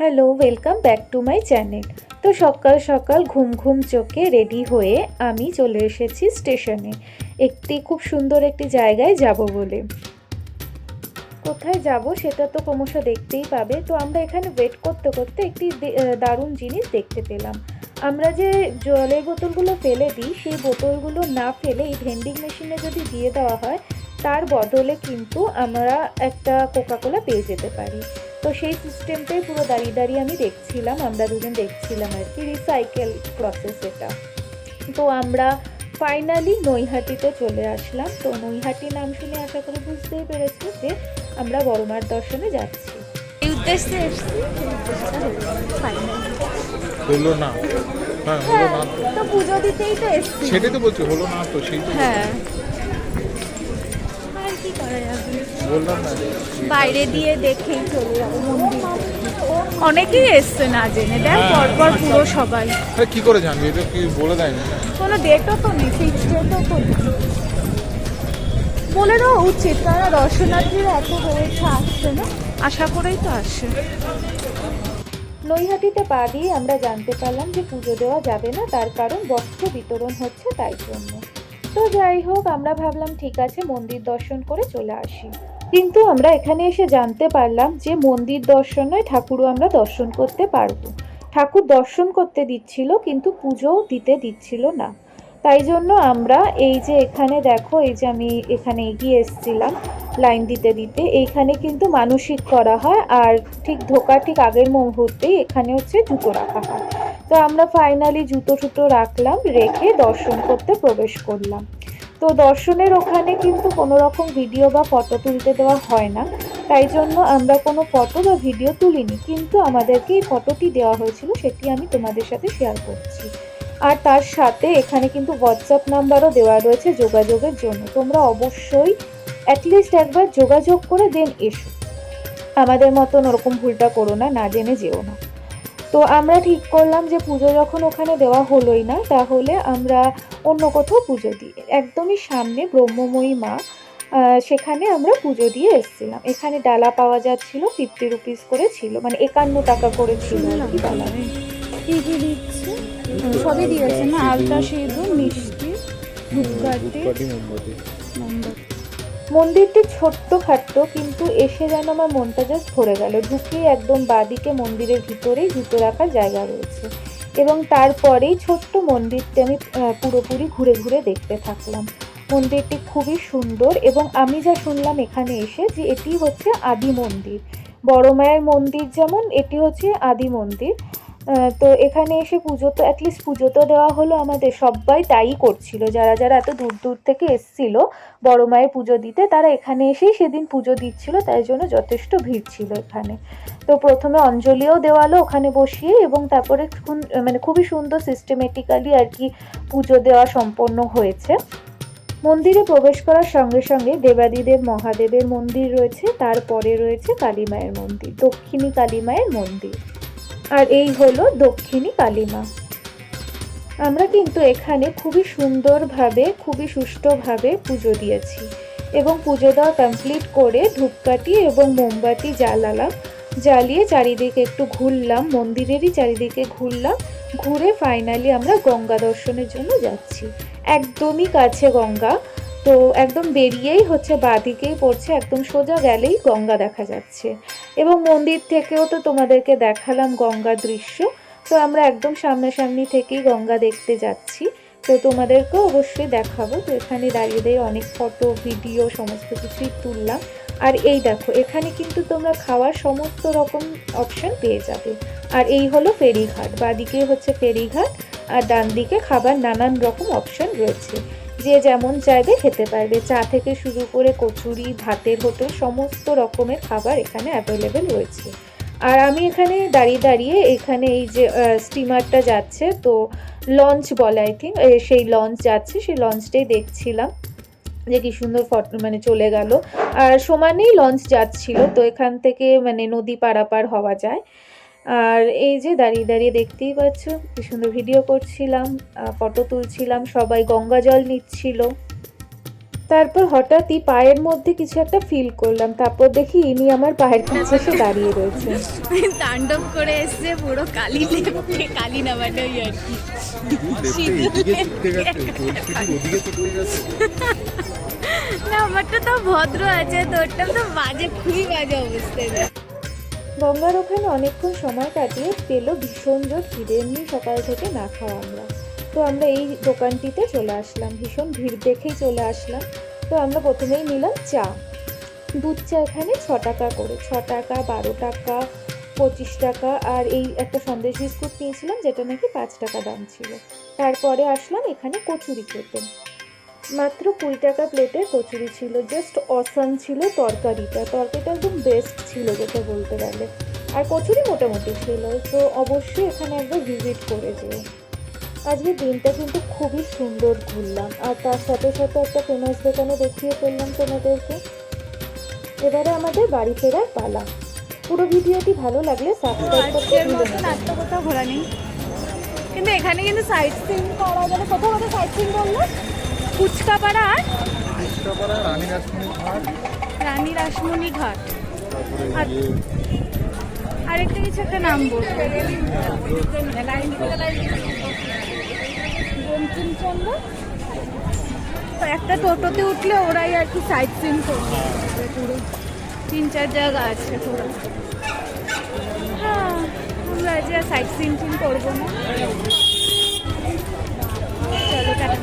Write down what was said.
Hello, welcome back to my channel. তো সকাল সকাল ঘুম ঘুম চোখে রেডি হয়ে আমি চলে এসেছি স্টেশনে একটি খুব সুন্দর একটি জায়গায় যাব বলে। কোথায় যাব সেটা তো ক্রমশ দেখতেই পাবে। তো আমরা এখানে ওয়েট করতে করতে একটি দারুণ জিনিস দেখতে পেলাম। আমরা যে জলের বোতলগুলো ফেলে দিই, সেই বোতলগুলো না ফেলে এই ভেন্ডিং মেশিনে যদি দিয়ে দেওয়া হয়, তার বদলে কিন্তু আমরা একটা কোকাকোলা পেয়ে যেতে পারি। তো সেই সিস্টেমটাই পুরো দাঁড়িয়ে দাঁড়িয়ে আমি দেখছিলাম, আমরা দুজন দেখছিলাম আর কি, রিসাইকেল প্রসেস এটা। তো আমরা ফাইনালি নৈহাটিতে চলে আসলাম। তো নৈহাটি নাম শুনে আশা করি বুঝতেই পেরেছি যে আমরা বড়মার দর্শনে যাচ্ছি। এই উদ্দেশ্যে এসেছি, হলো না। হ্যাঁ, হলো না তো পুজো দিতেই তো এসেছি। সেটাই তো বলছি, হলো না তো সেই তো হ্যাঁ, আর কি করা যাবে, বললাম না। বাইরে দিয়ে দেখেই চলে যাবো মন্দির। অনেকেই এসছে না জেনে, দেখ পরপর পুরো সবাই। হ্যাঁ, কি করে জানবি? এটা কি বলে দেয়নি? কোনো ডেটও তো নেই, ফিক্স ডেটও তো নেই। বলে দেওয়া উচিত, কারণ দর্শনার্থীরা এত হয়েছে আসছে না, আশা করেই তো আসছে। নৈহাটিতে পা দিয়ে আমরা জানতে পারলাম যে পুজো দেওয়া যাবে না, তার কারণ বস্ত্র বিতরণ হচ্ছে তাই জন্য। তো যাই হোক, আমরা ভাবলাম ঠিক আছে মন্দির দর্শন করে চলে আসি। কিন্তু আমরা এখানে এসে জানতে পারলাম যে মন্দির দর্শন নয়, ঠাকুরও আমরা দর্শন করতে পারবো। ঠাকুর দর্শন করতে দিচ্ছিল কিন্তু পুজোও দিতে দিচ্ছিল না। তাই জন্য আমরা এই যে এখানে দেখো, এই যে আমি এখানে এগিয়ে এসেছিলাম লাইন দিতে দিতে, এইখানে কিন্তু মানসিক করা হয়, আর ঠিক ঢোকার ঠিক আগের মুহূর্তেই এখানে হচ্ছে জুতো রাখা হয়। তো আমরা ফাইনালি জুতো টুতো রাখলাম, রেখে দর্শন করতে প্রবেশ করলাম। তো দর্শনের ওখানে কিন্তু কোনো রকম ভিডিও বা ফটো তুলতে দেওয়া হয় না, তাই জন্য আমরা কোনো ফটো বা ভিডিও তুলিনি, কিন্তু আমাদেরকে এই ফটোটি দেওয়া হয়েছিল, সেটি আমি তোমাদের সাথে শেয়ার করছি। আর তার সাথে এখানে কিন্তু হোয়াটসঅ্যাপ নাম্বারও দেওয়া রয়েছে যোগাযোগের জন্য। তোমরা অবশ্যই অ্যাটলিস্ট একবার যোগাযোগ করে দেন এসো, আমাদের মতন ওরকম ভুলটা করো না, না জেনে যেও না। তো আমরা ঠিক করলাম যে পুজো যখন ওখানে দেওয়া হলোই না, তাহলে আমরা অন্য কোথাও পুজো দিই। একদমই সামনে ব্রহ্মময়ী মা, সেখানে আমরা পুজো দিয়ে এসেছিলাম। এখানে ডালা পাওয়া যাচ্ছিল, 50 রুপিস করে ছিল, মানে 51 টাকা করে ছিল আর কি ডালা। কি কি দিচ্ছে? সবই দিয়েছে না, আলতা সিঁদুর, মিষ্টি, ধূপকাঠি, মোমবাতি। মন্দিরটি ছোট্ট খাট্ট, কিন্তু এসে যেন আমার মনটা জাস্ট ভরে গেল। ঢুকিয়ে একদম বাঁদিকে মন্দিরের ভিতরেই জুতো রাখার জায়গা রয়েছে, এবং তারপরেই ছোট্ট মন্দিরটি আমি পুরোপুরি ঘুরে ঘুরে দেখতে থাকলাম। মন্দিরটি খুবই সুন্দর, এবং আমি যা শুনলাম এখানে এসে যে এটি হচ্ছে আদি মন্দির। বড় মায়ের মন্দির যেমন, এটি হচ্ছে আদি মন্দির। তো এখানে এসে পুজো তো অ্যাটলিস্ট পুজো তো দেওয়া হলো, আমাদের সবাই তাই করছিল, যারা যারা এত দূর দূর থেকে এসছিল বড় মায়ের পুজো দিতে, তারা এখানে এসেই সেদিন পুজো দিচ্ছিল, তাই জন্য যথেষ্ট ভিড় ছিল এখানে। তো প্রথমে অঞ্জলিও দেওয়ালো ওখানে বসিয়ে, এবং তারপরে মানে খুবই সুন্দর সিস্টেমেটিক্যালি আর কি পুজো দেওয়া সম্পন্ন হয়েছে। মন্দিরে প্রবেশ করার সঙ্গে সঙ্গে দেবাদিদেব মহাদেবের মন্দির রয়েছে, তারপরে রয়েছে কালী মায়ের মন্দির, দক্ষিণী কালী মায়ের মন্দির। আর এই হলো দক্ষিণী কালী মা। আমরা কিন্তু এখানে খুবই সুন্দরভাবে, খুবই সুষ্ঠুভাবে পুজো দিয়েছি, এবং পুজো দেওয়া কমপ্লিট করে ধূপকাঠি এবং মোমবাতি জ্বালালাম। জ্বালিয়ে চারিদিকে একটু ঘুরলাম, মন্দিরেরই চারিদিকে ঘুরলাম। ঘুরে ফাইনালি আমরা গঙ্গা দর্শনের জন্য যাচ্ছি। একদমই কাছে গঙ্গা, তো একদম বেরিয়েই হচ্ছে বাঁদিকেই পড়ছে, একদম সোজা গেলেই গঙ্গা দেখা যাচ্ছে। এবং মন্দির থেকেও তো তোমাদেরকে দেখালাম গঙ্গার দৃশ্য। তো আমরা একদম সামনাসামনি থেকেই গঙ্গা দেখতে যাচ্ছি, তো তোমাদেরকেও অবশ্যই দেখাবো। তো এখানে দাঁড়িয়ে দাঁড়িয়ে অনেক ফটো ভিডিও সমস্ত কিছুই তুললাম। আর এই দেখো, এখানে কিন্তু তোমরা খাওয়ার সমস্ত রকম অপশন পেয়ে যাবে। আর এই হলো ফেরিঘাট, বাঁদিকে হচ্ছে ফেরিঘাট, আর ডান দিকে খাবার নানান রকম অপশন রয়েছে, যে যেমন চাইবে খেতে পারবে। চা থেকে শুরু করে কচুরি, ভাতের হোটেল, সমস্ত রকমের খাবার এখানে অ্যাভেলেবেল রয়েছে। আর আমি এখানে দাঁড়িয়ে দাঁড়িয়ে, এখানে এই যে স্টিমারটা যাচ্ছে, তো লঞ্চ বলে আই থিঙ্ক, সেই লঞ্চ যাচ্ছে, সেই লঞ্চটাই দেখছিলাম যে কি সুন্দর মানে চলে গেল, আর সমানেই লঞ্চ যাচ্ছিল, তো এখান থেকে মানে নদী পারাপার হওয়া যায়। আর এই যে দাঁড়িয়ে দাঁড়িয়ে দেখতেই পাচ্ছ কি সুন্দর ভিডিও করছিলাম, ফটো তুলছিলাম, সবাই গঙ্গা জল নিচ্ছিল। তারপর হঠাৎই পায়ের মধ্যে কিছু একটা ফিল করলাম, তারপর দেখি ইনি আমার পায়ের কাছে এসে দাঁড়িয়ে রয়েছে। তাণ্ডব করে এসছে পুরো কালি লেপটে, কালি না মানে ওই আর কি না, আমারটা তো ভদ্র আছে, তোরটা তো বাজে, খুবই বাজে অবস্থায়। গঙ্গার ওখানে অনেকক্ষণ সময় কাটিয়ে পেল ভীষণ জোর খিদে, এমনি সকাল থেকে না খাওয়া আমরা। তো আমরা এই দোকানটিতে চলে আসলাম, ভীষণ ভিড় দেখেই চলে আসলাম। তো আমরা প্রথমেই নিলাম চা। দুধ চা এখানে 6 টাকা করে, 6 টাকা, 12 টাকা, 25 টাকা, আর এই একটা সন্দেশ বিস্কুট নিয়েছিলাম যেটা নাকি 5 টাকা দাম ছিল। তারপরে আসলাম এখানে কচুরি খেতে। মাত্র 20 টাকা প্লেটের কচুরি ছিল, জাস্ট অসাম ছিল। তরকারিটা একদম বেস্ট ছিল যেটা বলতে গেলে, আর কচুরি মোটামুটি ছিল। তো অবশ্যই এখানে একবার ভিজিট করে যেও। আজকে দিনটা কিন্তু খুবই সুন্দর ঘুরলাম, আর তার সাথে সাথে একটা ফেমাস দোকানে দেখিয়ে ফেললাম তোমাদেরকে। এবারে আমাদের বাড়ি ফেরার পালা। পুরো ভিডিওটি ভালো লাগলে সাবস্ক্রাইব করতে আজকের ভুলো মতন না। আর তো কোথাও ঘোরা নেই, কিন্তু এখানে কিন্তু সাইট সিন করা গেলে কোথাও কোথাও সাইট সিন করলো, ফুচকাপাড়া আর রানী রাসমণি ঘাট, আর আরেকটা কিছু একটা নাম বলতো বঙ্কিমচন্দ্র। তো একটা টোটোতে উঠলে ওরাই আর কি সাইট সিন করবে পুরো, 3-4 জায়গা আছে পুরো। হ্যাঁ, আমরা আজ আর সাইট সিন করবো না, চলো টাটা।